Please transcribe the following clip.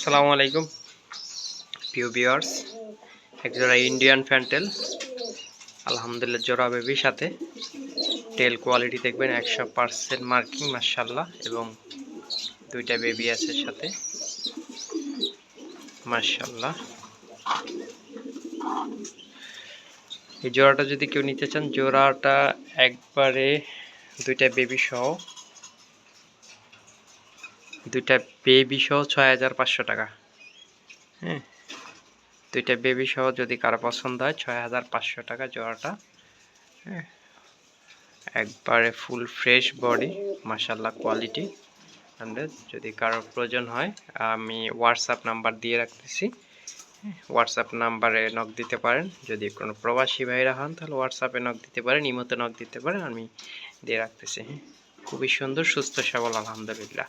আসসালামু আলাইকুম প্রিয় ভিউয়ার্স, একজোড়া ইন্ডিয়ান ফ্যান্টেল আলহামদুলিল্লাহ জোড়া বেবির সাথে টেল কোয়ালিটি দেখবেন 100% মার্কিং মাশাআল্লাহ, এবং দুইটা বেবি আছে সাথে মাশাআল্লাহ। এই জোড়াটা যদি কেউ নিতে চান, জোড়াটা একবারে দুইটা বেবি সহ 6500 টাকা। হ্যাঁ, দুইটা বেবি সহ যদি কারো পছন্দ হয় 6500 টাকা জোড়াটা। হ্যাঁ, একবারে ফুল ফ্রেশ বডি মাশাআল্লাহ কোয়ালিটি 100। যদি কারোর প্রয়োজন হয় আমি হোয়াটসঅ্যাপ নাম্বার দিয়ে রাখতেছি, হোয়াটসঅ্যাপ নাম্বারে নক দিতে পারেন। যদি কোনো প্রবাসী ভাইরা হন তাহলে হোয়াটসঅ্যাপে নক দিতে পারেন, ইমোতে নক দিতে পারেন, আমি দিয়ে রাখতেছি। হ্যাঁ, খুবই সুন্দর সুস্থ সবল আলহামদুলিল্লাহ।